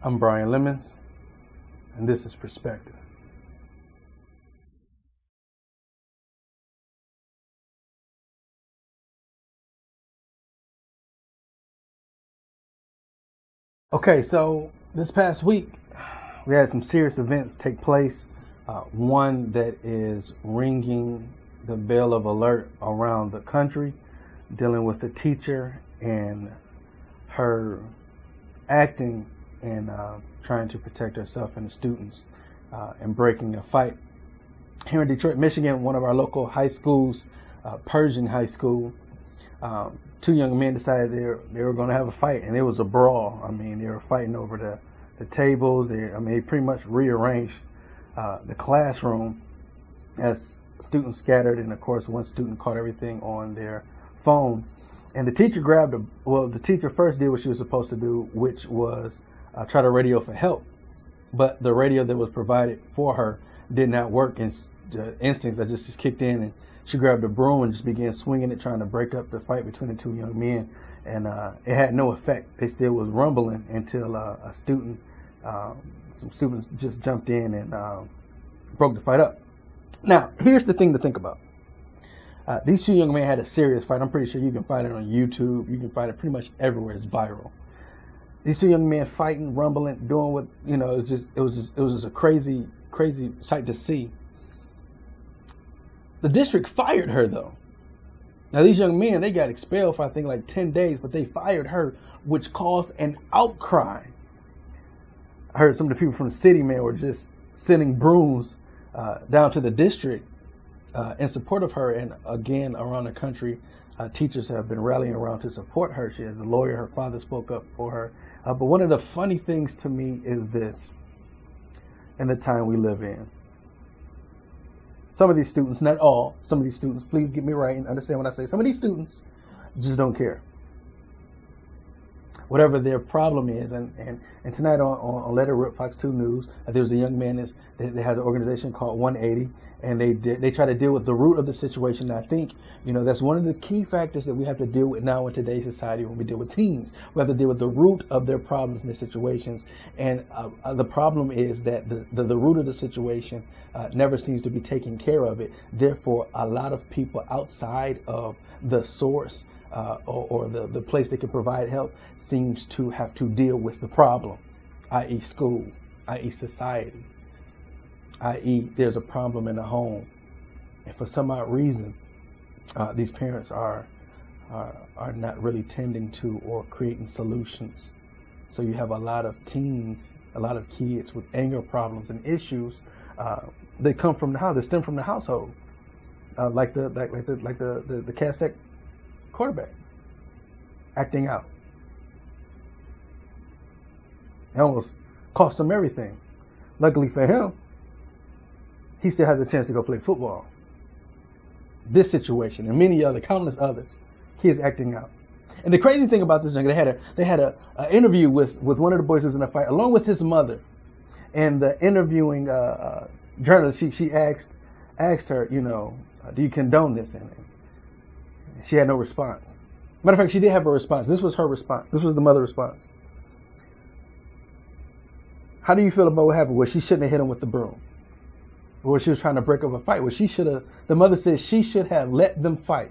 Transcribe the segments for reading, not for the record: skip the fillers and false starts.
I'm Brian Lemons, and this is Perspective. Okay, so this past week, we had some serious events take place. One that is ringing the bell of alert around the country, dealing with a teacher and her acting and trying to protect herself and the students and breaking a fight. Here in Detroit, Michigan, one of our local high schools, Pershing High School, two young men decided they were going to have a fight, and it was a brawl. I mean, they were fighting over the tables. They pretty much rearranged the classroom as students scattered, and of course, one student caught everything on their phone. And the teacher the teacher first did what she was supposed to do, which was try to radio for help. But the radio that was provided for her did not work, and the instincts that just kicked in, and she grabbed a broom and just began swinging it, trying to break up the fight between the two young men. And it had no effect. They still was rumbling until some students just jumped in and broke the fight up. Now, here's the thing to think about. These two young men had a serious fight. I'm pretty sure you can find it on YouTube. You can find it pretty much everywhere. It's viral. These two young men fighting, rumbling, doing what, it was just a crazy sight to see. The district fired her though. Now these young men, they got expelled for I think like 10 days, but they fired her, which caused an outcry. I heard some of the people from the city, man, were just sending brooms down to the district in support of her. And again, around the country, teachers have been rallying around to support her. She has a lawyer. Her father spoke up for her. But one of the funny things to me is this, in the time we live in. Some of these students, not all, some of these students, please get me right and understand what I say. Some of these students just don't care. Whatever their problem is, and tonight on Let It Rip Fox 2 News, there was a young man they had an organization called 180, and they try to deal with the root of the situation. And I think that's one of the key factors that we have to deal with now in today's society when we deal with teens. We have to deal with the root of their problems and their situations, and the problem is that the root of the situation never seems to be taking care of it. Therefore, a lot of people outside of the source or the place that can provide help seems to have to deal with the problem, i.e. school, i.e. society, i.e. there's a problem in the home. And for some odd reason, these parents are not really tending to or creating solutions. So you have a lot of teens, a lot of kids with anger problems and issues that come from the house, that stem from the household, like the Cass Tech quarterback acting out. It almost cost him everything. Luckily for him, he still has a chance to go play football. This situation and many other, countless others, he is acting out. And the crazy thing about this, they had a interview with one of the boys who was in a fight, along with his mother. And the interviewing journalist, she asked her, do you condone this? And she had no response. Matter of fact, she did have a response. This was her response. This was the mother's response. How do you feel about what happened? Well, she shouldn't have hit him with the broom. Or she was trying to break up a fight. Well, the mother says she should have let them fight.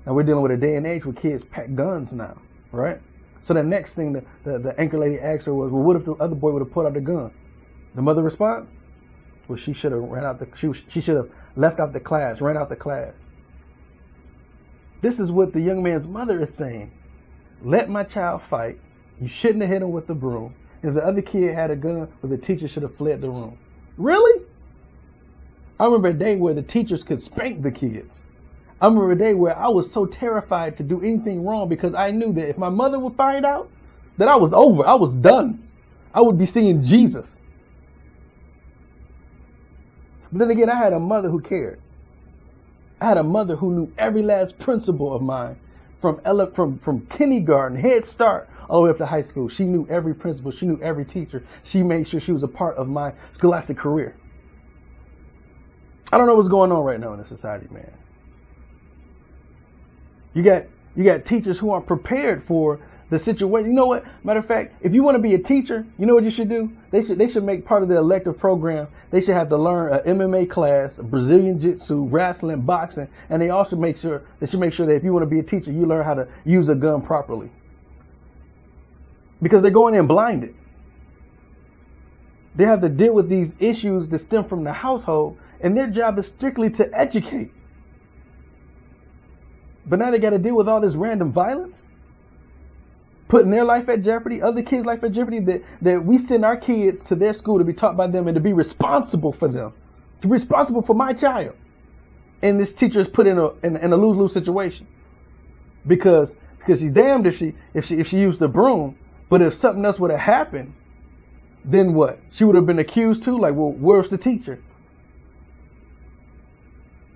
Now we're dealing with a day and age where kids pack guns now, right? So the next thing the anchor lady asked her was, well, what if the other boy would have pulled out the gun? The mother responds, well, she should have she should have left out the class, ran out the class. This is what the young man's mother is saying. Let my child fight. You shouldn't have hit him with the broom. If the other kid had a gun, well, the teacher should have fled the room. Really? I remember a day where the teachers could spank the kids. I remember a day where I was so terrified to do anything wrong because I knew that if my mother would find out, that I was over. I was done. I would be seeing Jesus. But then again, I had a mother who cared. I had a mother who knew every last principle of mine, from kindergarten, Head Start, all the way up to high school. She knew every principal. She knew every teacher. She made sure she was a part of my scholastic career. I don't know what's going on right now in the society, man. You got teachers who aren't prepared for the situation. You know what? Matter of fact, if you want to be a teacher, you know what you should do? They should make part of the elective program. They should have to learn a MMA class, a Brazilian Jiu-Jitsu, wrestling, boxing, and they should make sure that if you want to be a teacher, you learn how to use a gun properly. Because they're going in blinded. They have to deal with these issues that stem from the household, and their job is strictly to educate. But now they got to deal with all this random violence, putting their life at jeopardy, other kids' life at jeopardy, that we send our kids to their school to be taught by them and to be responsible for them, to be responsible for my child. And this teacher is put in a lose-lose situation. Because she's damned if she used the broom, but if something else would have happened, then what? She would have been accused too? Like, well, where's the teacher?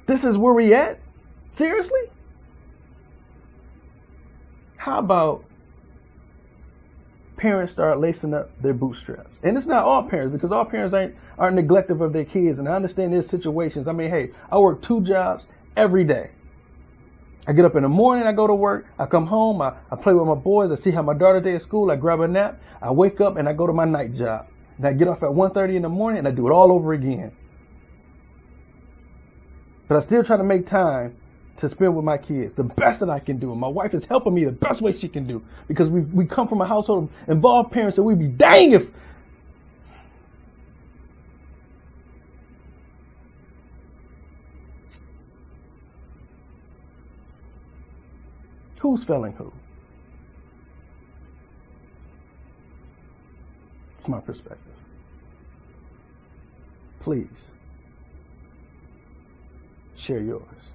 This is where we at? Seriously? How about parents start lacing up their bootstraps? And it's not all parents, because all parents aren't neglective of their kids. And I understand there's situations. I mean, hey, I work 2 jobs every day. I get up in the morning, I go to work, I come home, I play with my boys, I see how my daughter did at school, I grab a nap, I wake up and I go to my night job. And I get off at 1:30 in the morning and I do it all over again. But I still try to make time to spend with my kids, the best that I can do. And my wife is helping me the best way she can do, because we come from a household of involved parents, and we'd be dang if who's failing who? It's my perspective. Please share yours.